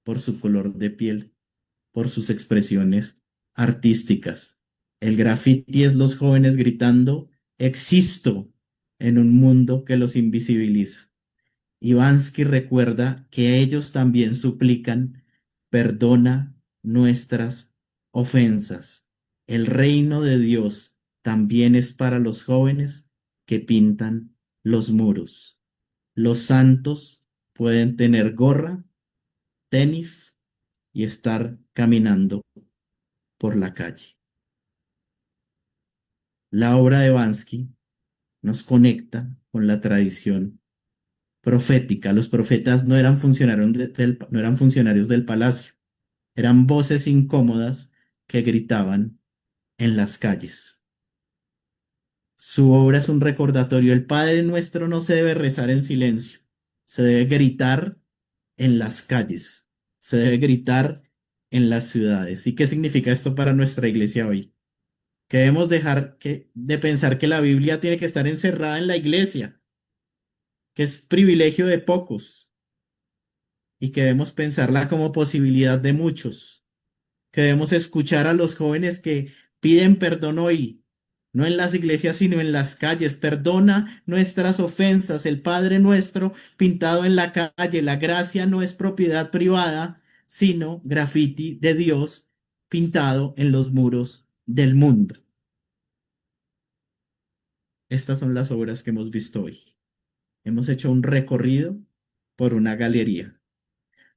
por su color de piel, por sus expresiones artísticas. El graffiti es los jóvenes gritando, existo en un mundo que los invisibiliza. Ivansky recuerda que ellos también suplican, perdona nuestras ofensas. El reino de Dios también es para los jóvenes que pintan los muros. Los santos pueden tener gorra, tenis y estar caminando por la calle. La obra de Bansky nos conecta con la tradición profética. Los profetas no eran no eran funcionarios del palacio, eran voces incómodas que gritaban en las calles. Su obra es un recordatorio. El Padre Nuestro no se debe rezar en silencio, se debe gritar en las calles, se debe gritar en las ciudades. ¿Y qué significa esto para nuestra iglesia hoy? Que debemos de pensar que la Biblia tiene que estar encerrada en la iglesia, que es privilegio de pocos y que debemos pensarla como posibilidad de muchos, que debemos escuchar a los jóvenes que piden perdón hoy, no en las iglesias, sino en las calles. Perdona nuestras ofensas, el Padre Nuestro pintado en la calle. La gracia no es propiedad privada, sino graffiti de Dios pintado en los muros del mundo. Estas son las obras que hemos visto hoy. Hemos hecho un recorrido por una galería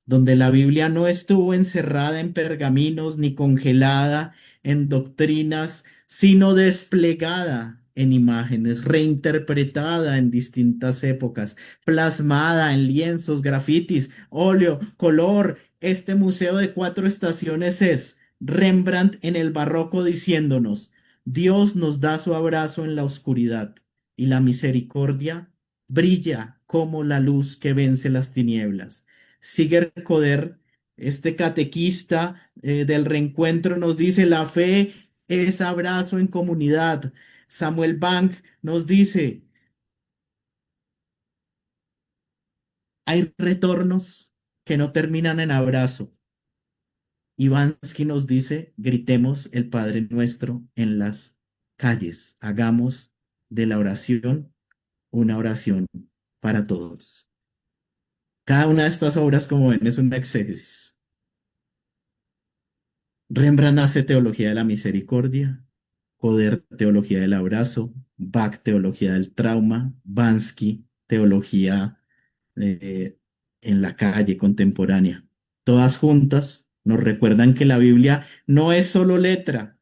donde la Biblia no estuvo encerrada en pergaminos ni congelada en doctrinas, sino desplegada en imágenes, reinterpretada en distintas épocas, plasmada en lienzos, grafitis, óleo, color. Este museo de 4 estaciones es Rembrandt en el barroco diciéndonos, Dios nos da su abrazo en la oscuridad y la misericordia brilla como la luz que vence las tinieblas. Siger Coder, este catequista del reencuentro, nos dice, la fe es abrazo en comunidad. Samuel Bank nos dice, hay retornos que no terminan en abrazo. Ivansky nos dice, gritemos el Padre Nuestro en las calles. Hagamos de la oración una oración para todos. Cada una de estas obras, como ven, es una exégesis. Rembrandt hace teología de la misericordia, Coder teología del abrazo, Bach teología del trauma, Bansky teología eh, en la calle contemporánea. Todas juntas nos recuerdan que la Biblia no es solo letra,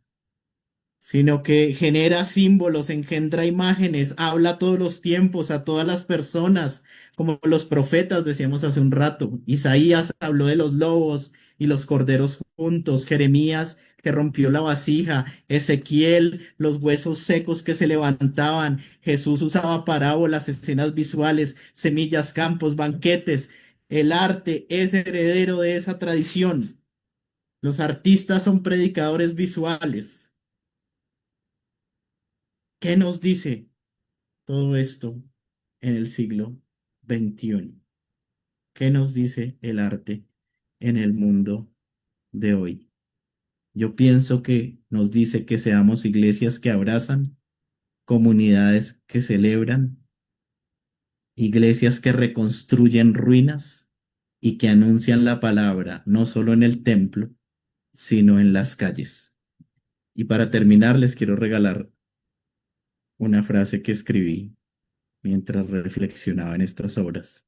sino que genera símbolos, engendra imágenes, habla a todos los tiempos, a todas las personas, como los profetas decíamos hace un rato. Isaías habló de los lobos y los corderos juntos, Jeremías que rompió la vasija, Ezequiel, los huesos secos que se levantaban, Jesús usaba parábolas, escenas visuales, semillas, campos, banquetes. El arte es heredero de esa tradición. Los artistas son predicadores visuales. ¿Qué nos dice todo esto en el siglo XXI? ¿Qué nos dice el arte en el mundo de hoy? Yo pienso que nos dice que seamos iglesias que abrazan, comunidades que celebran, iglesias que reconstruyen ruinas y que anuncian la palabra no solo en el templo, sino en las calles. Y para terminar, les quiero regalar una frase que escribí mientras reflexionaba en estas obras.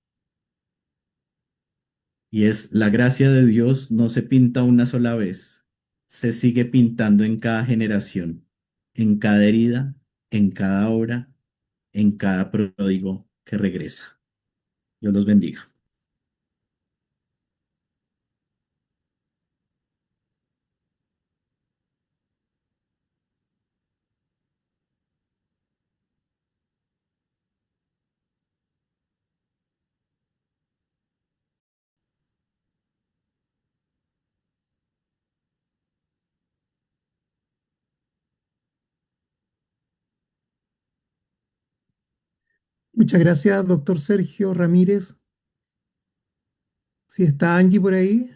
Y es, la gracia de Dios no se pinta una sola vez, se sigue pintando en cada generación, en cada herida, en cada obra, en cada pródigo que regresa. Dios los bendiga. Muchas gracias, doctor Sergio Ramírez. Si está Angie por ahí,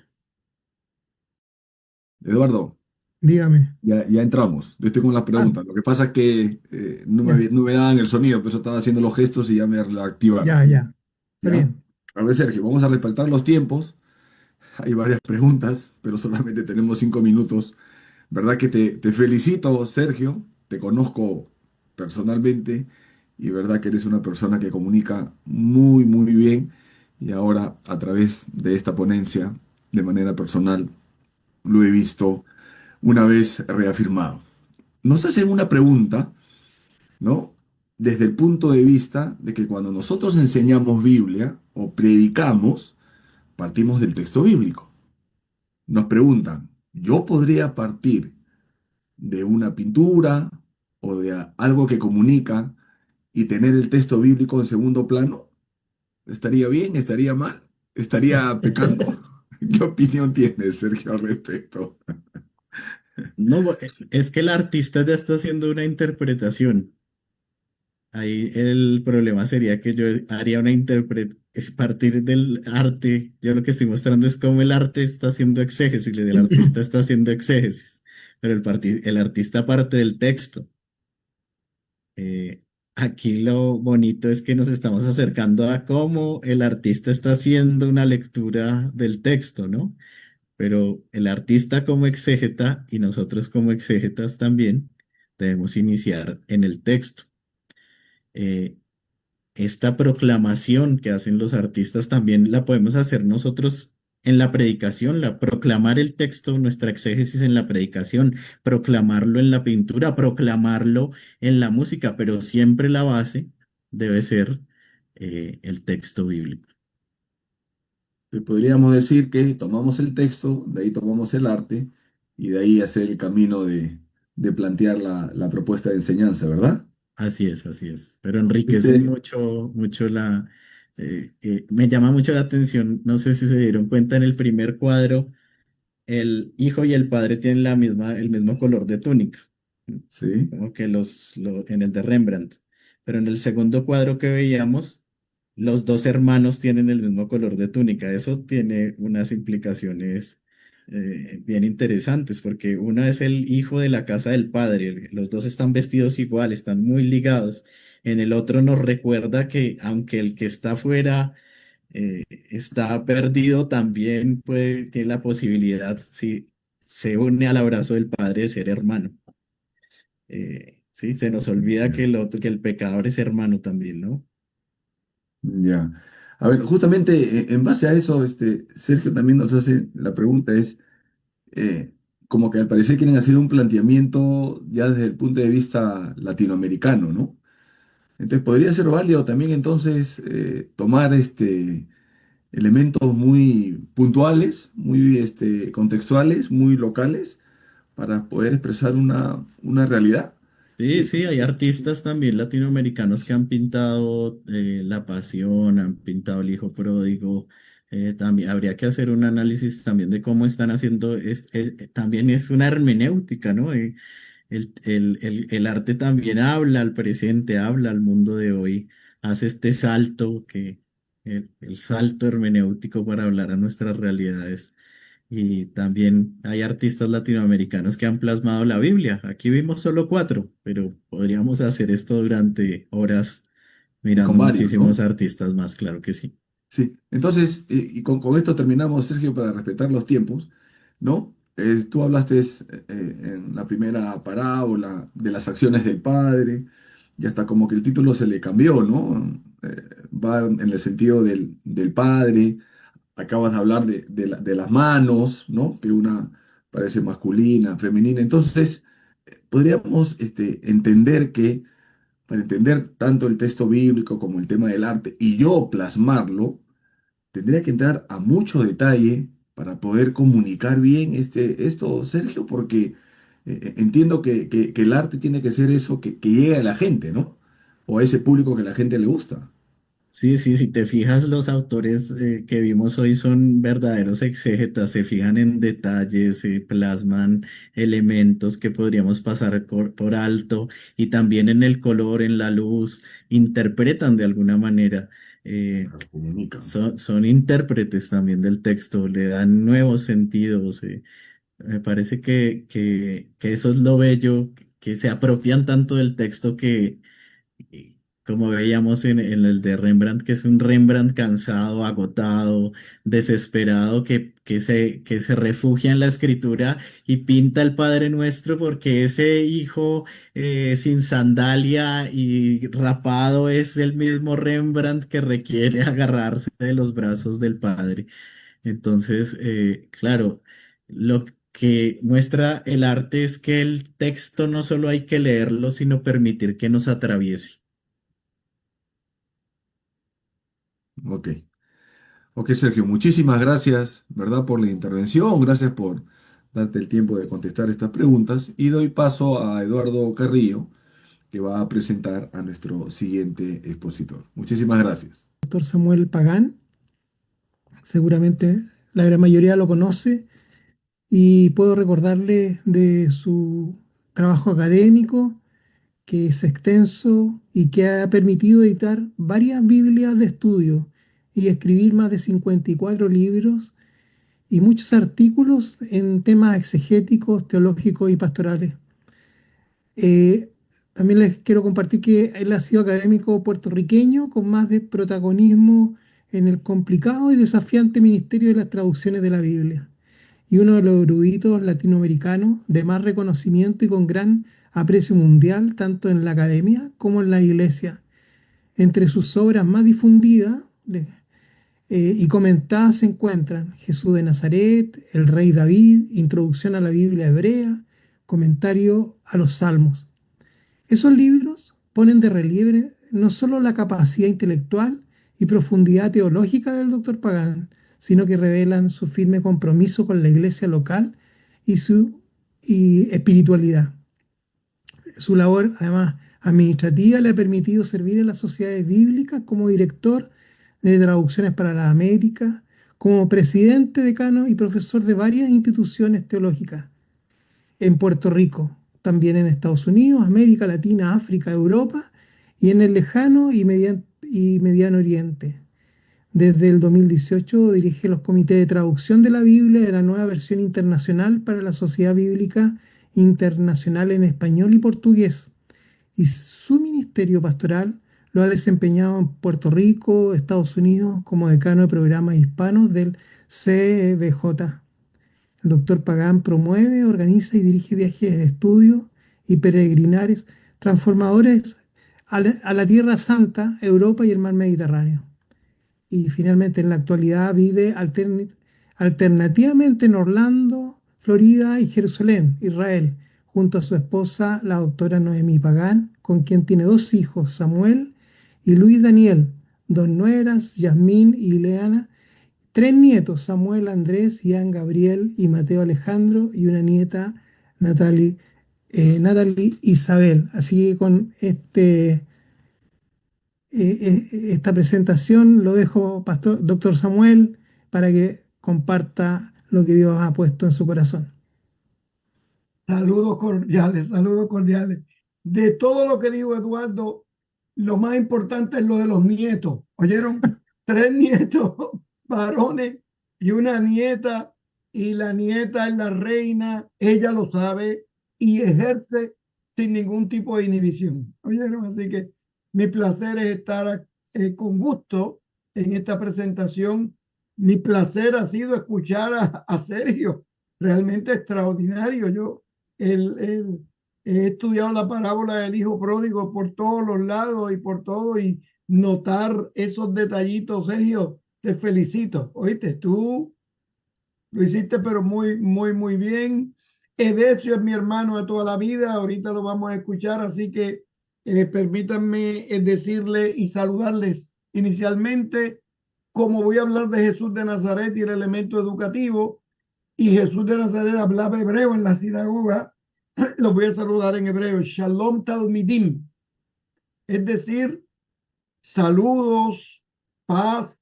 Eduardo, dígame. ya entramos. Yo estoy con las Ah, preguntas. Lo que pasa es que ya, no me daban el sonido, pero eso estaba haciendo los gestos y ya me la activaron. ya. Está ¿Ya? bien. A ver, Sergio, vamos a respetar los tiempos. Hay varias preguntas, pero solamente tenemos 5 minutos. ¿Verdad que te felicito, Sergio? Te conozco personalmente y verdad que eres una persona que comunica muy, muy bien. Y ahora, a través de esta ponencia, de manera personal, lo he visto una vez reafirmado. Nos hacen una pregunta, ¿no? Desde el punto de vista de que cuando nosotros enseñamos Biblia o predicamos, partimos del texto bíblico. Nos preguntan, ¿yo podría partir de una pintura o de algo que comunica y tener el texto bíblico en segundo plano? ¿Estaría bien? ¿Estaría mal? ¿Estaría pecando? ¿Qué opinión tienes, Sergio, al respecto? No, es que el artista ya está haciendo una interpretación. Ahí el problema sería que yo haría una interpretación, es partir del arte. Yo lo que estoy mostrando es cómo el arte está haciendo exégesis, el artista está haciendo exégesis, pero el artista parte del texto. Aquí lo bonito es que nos estamos acercando a cómo el artista está haciendo una lectura del texto, ¿no? Pero el artista como exégeta y nosotros como exégetas también debemos iniciar en el texto. Eh, Esta proclamación que hacen los artistas también la podemos hacer nosotros en la predicación, proclamar el texto, nuestra exégesis en la predicación, proclamarlo en la pintura, proclamarlo en la música, pero siempre la base debe ser el texto bíblico. Podríamos decir que tomamos el texto, de ahí tomamos el arte y de ahí hacer el camino de plantear la propuesta de enseñanza, ¿verdad? Así es. Pero enriquece Este, mucho me llama mucho la atención, no sé si se dieron cuenta en el primer cuadro. El hijo y el padre tienen el mismo color de túnica, sí, como que en el de Rembrandt. Pero en el segundo cuadro que veíamos, los dos hermanos tienen el mismo color de túnica. Eso tiene unas implicaciones bien interesantes, porque uno es el hijo de la casa del padre, los dos están vestidos igual, están muy ligados. En el otro nos recuerda que aunque el que está afuera está perdido, también tiene la posibilidad, si se une al abrazo del Padre, de ser hermano. Sí, se nos olvida ya. que el pecador es hermano también, ¿no? Ya. A ver, justamente en base a eso, Sergio también nos hace la pregunta es, eh, como que al parecer quieren hacer un planteamiento ya desde el punto de vista latinoamericano, ¿no? Entonces podría ser válido también entonces tomar elementos muy puntuales, muy contextuales, muy locales, para poder expresar una realidad. Sí, Eh, sí, hay artistas también latinoamericanos que han pintado La Pasión, han pintado El Hijo Pródigo. También habría que hacer un análisis también de cómo están haciendo, también es una hermenéutica, ¿no? El arte también habla al presente, habla al mundo de hoy, hace este salto el salto hermenéutico para hablar a nuestras realidades. Y también hay artistas latinoamericanos que han plasmado la Biblia. Aquí vimos solo cuatro, pero podríamos hacer esto durante horas Y con mirando varios, muchísimos ¿no? artistas más, claro que sí. Sí. Entonces, y con esto terminamos, Sergio, para respetar los tiempos, ¿no? Tú hablaste en la primera parábola de las acciones del Padre, y hasta como que el título se le cambió, ¿no? Va en el sentido del Padre. Acabas de hablar de las manos, ¿no? Que una parece masculina, femenina. Entonces, podríamos entender que para entender tanto el texto bíblico como el tema del arte y yo plasmarlo, tendría que entrar a mucho detalle para poder comunicar bien esto, Sergio, porque entiendo que el arte tiene que ser eso que llegue a la gente, ¿no? O a ese público que a la gente le gusta. Sí, sí, si te fijas, los autores que vimos hoy son verdaderos exégetas, se fijan en detalles, plasman elementos que podríamos pasar por alto y también en el color, en la luz, interpretan de alguna manera. eh, Claro, comunican. son intérpretes también del texto, le dan nuevos sentidos. Me parece que eso es lo bello, que se apropian tanto del texto y como veíamos en el de Rembrandt, que es un Rembrandt cansado, agotado, desesperado, que se refugia en la escritura y pinta el Padre Nuestro porque ese hijo sin sandalia y rapado es el mismo Rembrandt que requiere agarrarse de los brazos del Padre. Entonces, claro, lo que muestra el arte es que el texto no solo hay que leerlo, sino permitir que nos atraviese. Ok. Ok, Sergio, muchísimas gracias, ¿verdad? Por la intervención. Gracias por darte el tiempo de contestar estas preguntas. Y doy paso a Eduardo Carrillo, que va a presentar a nuestro siguiente expositor. Muchísimas gracias. Doctor Samuel Pagán, seguramente la gran mayoría lo conoce y puedo recordarle de su trabajo académico, que es extenso y que ha permitido editar varias Biblias de estudio y escribir más de 54 libros y muchos artículos en temas exegéticos, teológicos y pastorales. Eh, También les quiero compartir que él ha sido académico puertorriqueño con más de protagonismo en el complicado y desafiante ministerio de las traducciones de la Biblia, y uno de los eruditos latinoamericanos de más reconocimiento y con gran aprecio mundial, tanto en la academia como en la iglesia. Entre sus obras más difundidas y comentadas se encuentran Jesús de Nazaret, El Rey David, Introducción a la Biblia Hebrea, Comentario a los Salmos. Esos libros ponen de relieve no solo la capacidad intelectual y profundidad teológica del doctor Pagán, sino que revelan su firme compromiso con la iglesia local y su espiritualidad. Su labor, además, administrativa le ha permitido servir en las sociedades bíblicas como director de traducciones para las Américas, como presidente, decano y profesor de varias instituciones teológicas en Puerto Rico, también en Estados Unidos, América Latina, África, Europa y en el lejano y mediano Oriente. Desde el 2018 dirige los comités de traducción de la Biblia de la nueva versión internacional para la Sociedad Bíblica Internacional en español y portugués, y su ministerio pastoral lo ha desempeñado en Puerto Rico, Estados Unidos, como decano de programas hispanos del CBJ. El doctor Pagán promueve, organiza y dirige viajes de estudio y peregrinares transformadores a la Tierra Santa, Europa y el mar Mediterráneo. Y finalmente en la actualidad vive alternativamente en Orlando, Florida y Jerusalén, Israel, junto a su esposa, la doctora Noemí Pagán, con quien tiene dos hijos, Samuel y Luis Daniel, dos nueras, Yasmín y Leana, tres nietos, Samuel, Andrés, Ian, Gabriel y Mateo Alejandro, y una nieta, Natalie Isabel. Así que con esta presentación lo dejo, Pastor, doctor Samuel, para que comparta lo que Dios ha puesto en su corazón. Saludos cordiales, saludos cordiales. De todo lo que dijo Eduardo, lo más importante es lo de los nietos. ¿Oyeron? Tres nietos varones y una nieta y la nieta es la reina, ella lo sabe y ejerce sin ningún tipo de inhibición. ¿Oyeron? Así que mi placer es estar con gusto en esta presentación. Mi placer ha sido escuchar a Sergio, realmente extraordinario. Yo he estudiado la parábola del hijo pródigo por todos los lados y por todo, y notar esos detallitos, Sergio, te felicito. Oíste, tú lo hiciste, pero muy, muy, muy bien. Edesio es mi hermano de toda la vida, ahorita lo vamos a escuchar, así que permítanme decirle y saludarles inicialmente. Como voy a hablar de Jesús de Nazaret y el elemento educativo, y Jesús de Nazaret hablaba hebreo en la sinagoga, los voy a saludar en hebreo. Shalom Talmidim, es decir, saludos, paz,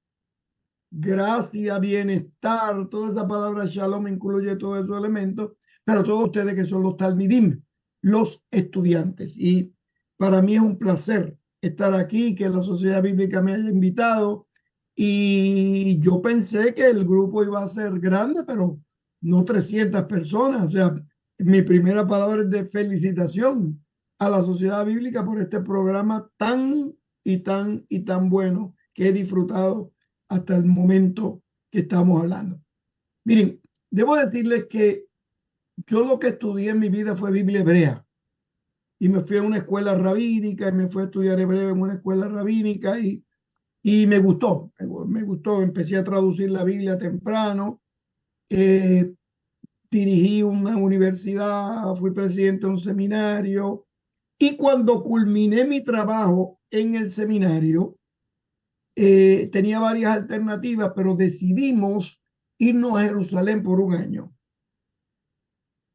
gracia, bienestar. Toda esa palabra shalom incluye todos esos elementos, pero todos ustedes que son los talmidim, los estudiantes. Y para mí es un placer estar aquí, que la Sociedad Bíblica me haya invitado. Y yo pensé que el grupo iba a ser grande, pero no 300 personas. O sea, mi primera palabra es de felicitación a la Sociedad Bíblica por este programa tan y tan y tan bueno que he disfrutado hasta el momento que estamos hablando. Miren, debo decirles que yo lo que estudié en mi vida fue Biblia hebrea, y me fui a una escuela rabínica y me fui a estudiar hebreo en una escuela rabínica, y me gustó, empecé a traducir la Biblia temprano, eh, dirigí una universidad, fui presidente de un seminario, y cuando culminé mi trabajo en el seminario, tenía varias alternativas, pero decidimos irnos a Jerusalén por un año.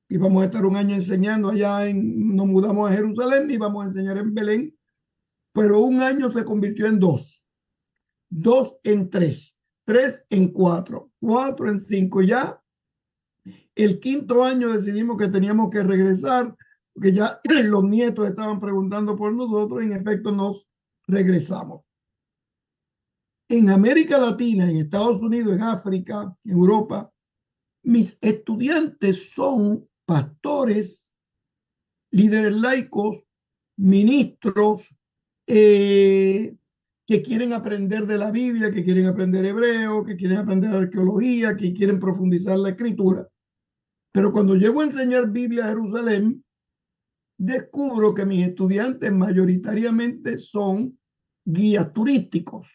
Íbamos a estar un año enseñando allá, nos mudamos a Jerusalén y íbamos a enseñar en Belén, pero un año se convirtió en dos, dos en tres, tres en cuatro, cuatro en cinco. Ya el quinto año decidimos que teníamos que regresar, porque ya los nietos estaban preguntando por nosotros, y en efecto nos regresamos. En América Latina, en Estados Unidos, en África, en Europa, mis estudiantes son pastores, líderes laicos, ministros, que quieren aprender de la Biblia, que quieren aprender hebreo, que quieren aprender arqueología, que quieren profundizar la escritura. Pero cuando llego a enseñar Biblia a Jerusalén, descubro que mis estudiantes mayoritariamente son guías turísticos.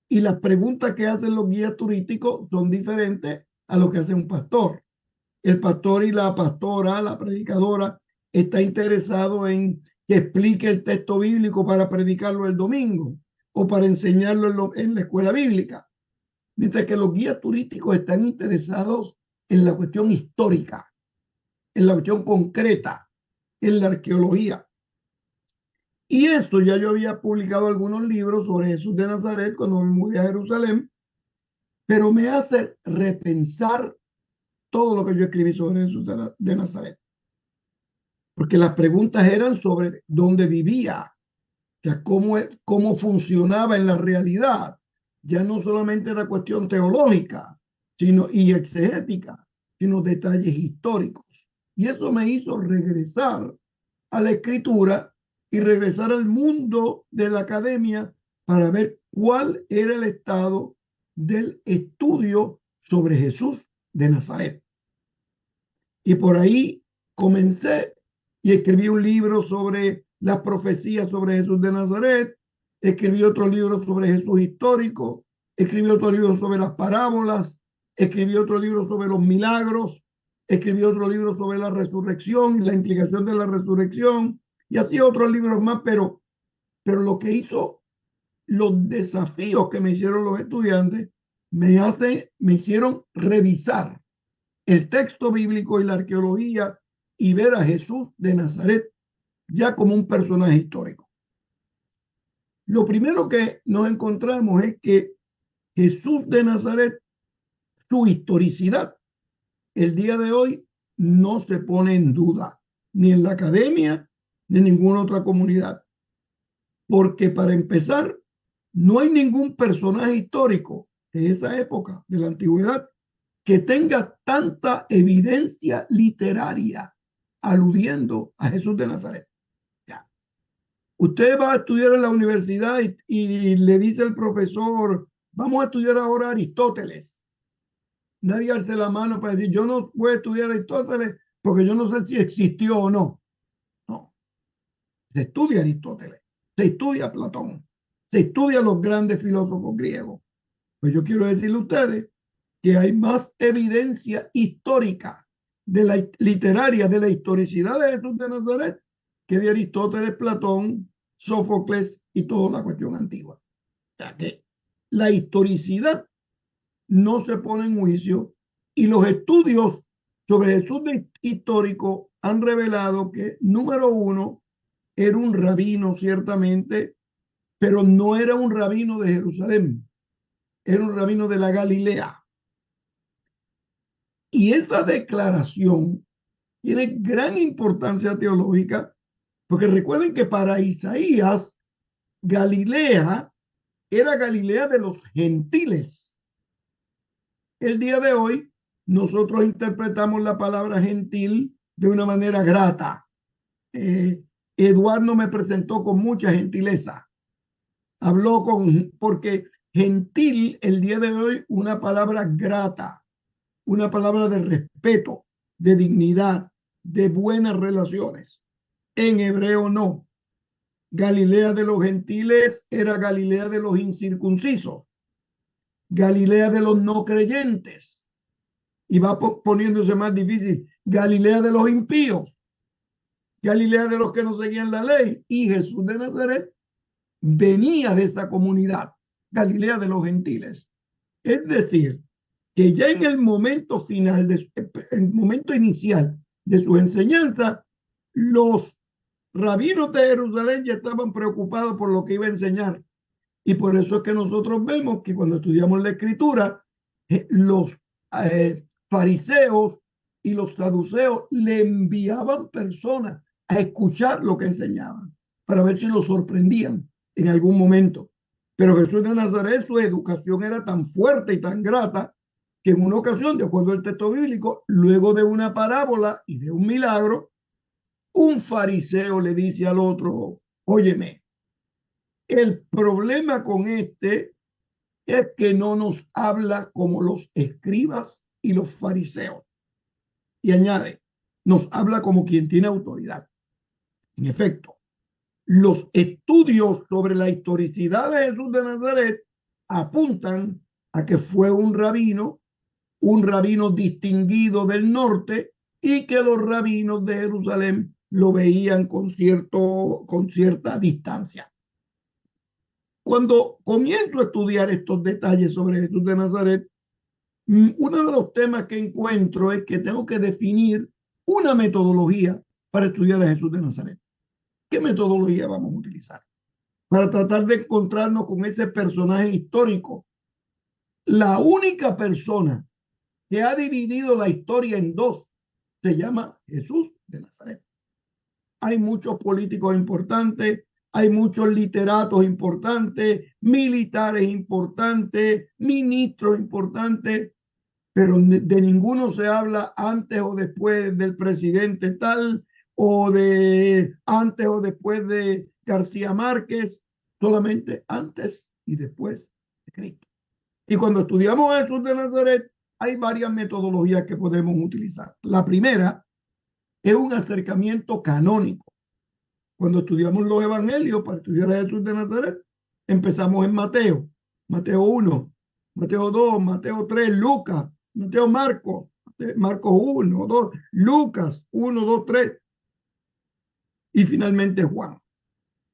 Y las preguntas que hacen los guías turísticos son diferentes a lo que hace un pastor. El pastor y la pastora, la predicadora, está interesado en que explique el texto bíblico para predicarlo el domingo o para enseñarlo en la escuela bíblica. Mientras que los guías turísticos están interesados en la cuestión histórica, en la cuestión concreta, en la arqueología. Y eso ya yo había publicado algunos libros sobre Jesús de Nazaret cuando me mudé a Jerusalén, pero me hace repensar todo lo que yo escribí sobre Jesús de Nazaret. Porque las preguntas eran sobre dónde vivía, o sea, cómo funcionaba en la realidad. Ya no solamente era cuestión teológica y exegética, sino detalles históricos. Y eso me hizo regresar a la escritura y regresar al mundo de la academia para ver cuál era el estado del estudio sobre Jesús de Nazaret. Y por ahí comencé y escribí un libro sobre las profecías sobre Jesús de Nazaret, escribí otro libro sobre Jesús histórico, escribí otro libro sobre las parábolas, escribí otro libro sobre los milagros, escribí otro libro sobre la resurrección y la implicación de la resurrección, y así otros libros más, pero lo que hizo, los desafíos que me hicieron los estudiantes, me hicieron revisar el texto bíblico y la arqueología y ver a Jesús de Nazaret ya como un personaje histórico. Lo primero que nos encontramos es que Jesús de Nazaret, su historicidad, el día de hoy no se pone en duda, ni en la academia, ni en ninguna otra comunidad. Porque para empezar, no hay ningún personaje histórico de esa época, de la antigüedad, que tenga tanta evidencia literaria aludiendo a Jesús de Nazaret. Ya. Usted va a estudiar en la universidad y le dice el profesor, vamos a estudiar ahora Aristóteles. Nadie alce la mano para decir, yo no voy a estudiar Aristóteles porque yo no sé si existió o no. No, se estudia Aristóteles, se estudia Platón, se estudia los grandes filósofos griegos. Pues yo quiero decirle a ustedes que hay más evidencia histórica de la literaria, de la historicidad de Jesús de Nazaret, que de Aristóteles, Platón, Sófocles y toda la cuestión antigua. O sea que la historicidad no se pone en juicio y los estudios sobre Jesús histórico han revelado que, número uno, era un rabino ciertamente, pero no era un rabino de Jerusalén, era un rabino de la Galilea. Y esa declaración tiene gran importancia teológica, porque recuerden que para Isaías, Galilea era Galilea de los gentiles. El día de hoy, nosotros interpretamos la palabra gentil de una manera grata. Eduardo me presentó con mucha gentileza. Habló porque gentil el día de hoy, una palabra grata, una palabra de respeto, de dignidad, de buenas relaciones. En hebreo no. Galilea de los gentiles era Galilea de los incircuncisos, Galilea de los no creyentes. Y va poniéndose más difícil. Galilea de los impíos, Galilea de los que no seguían la ley. Y Jesús de Nazaret venía de esa comunidad, Galilea de los gentiles. Es decir, que ya en el momento final, el momento inicial de su enseñanza, los rabinos de Jerusalén ya estaban preocupados por lo que iba a enseñar. Y por eso es que nosotros vemos que cuando estudiamos la escritura, los fariseos y los saduceos le enviaban personas a escuchar lo que enseñaban, para ver si los sorprendían en algún momento. Pero Jesús de Nazaret, su educación era tan fuerte y tan grata, que en una ocasión, de acuerdo al texto bíblico, luego de una parábola y de un milagro, un fariseo le dice al otro, óyeme, el problema con este es que no nos habla como los escribas y los fariseos. Y añade, nos habla como quien tiene autoridad. En efecto, los estudios sobre la historicidad de Jesús de Nazaret apuntan a que fue un rabino distinguido del norte, y que los rabinos de Jerusalén lo veían con cierta distancia. Cuando comienzo a estudiar estos detalles sobre Jesús de Nazaret, uno de los temas que encuentro es que tengo que definir una metodología para estudiar a Jesús de Nazaret. ¿Qué metodología vamos a utilizar? Para tratar de encontrarnos con ese personaje histórico. La única persona que ha dividido la historia en dos se llama Jesús de Nazaret. Hay muchos políticos importantes, hay muchos literatos importantes, militares importantes, ministros importantes, pero de ninguno se habla antes o después del presidente tal, o de antes o después de García Márquez, solamente antes y después de Cristo. Y cuando estudiamos a Jesús de Nazaret, hay varias metodologías que podemos utilizar. La primera es un acercamiento canónico. Cuando estudiamos los evangelios para estudiar a Jesús de Nazaret, empezamos en Mateo, Mateo 1, Mateo 2, Mateo 3, Lucas, Mateo Marcos, Marcos 1, 2, Lucas 1, 2, 3 y finalmente Juan.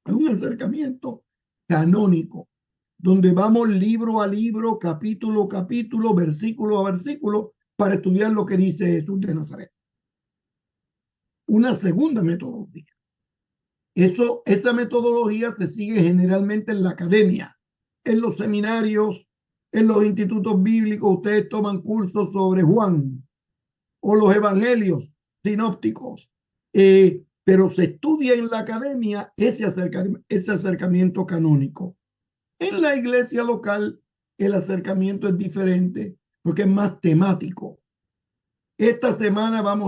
Es un acercamiento canónico, donde vamos libro a libro, capítulo a capítulo, versículo a versículo, para estudiar lo que dice Jesús de Nazaret. Una segunda metodología. Esta metodología se sigue generalmente en la academia, en los seminarios, en los institutos bíblicos. Ustedes toman cursos sobre Juan o los evangelios sinópticos, pero se estudia en la academia ese acercamiento canónico. En la iglesia local, el acercamiento es diferente, porque es más temático. Esta semana vamos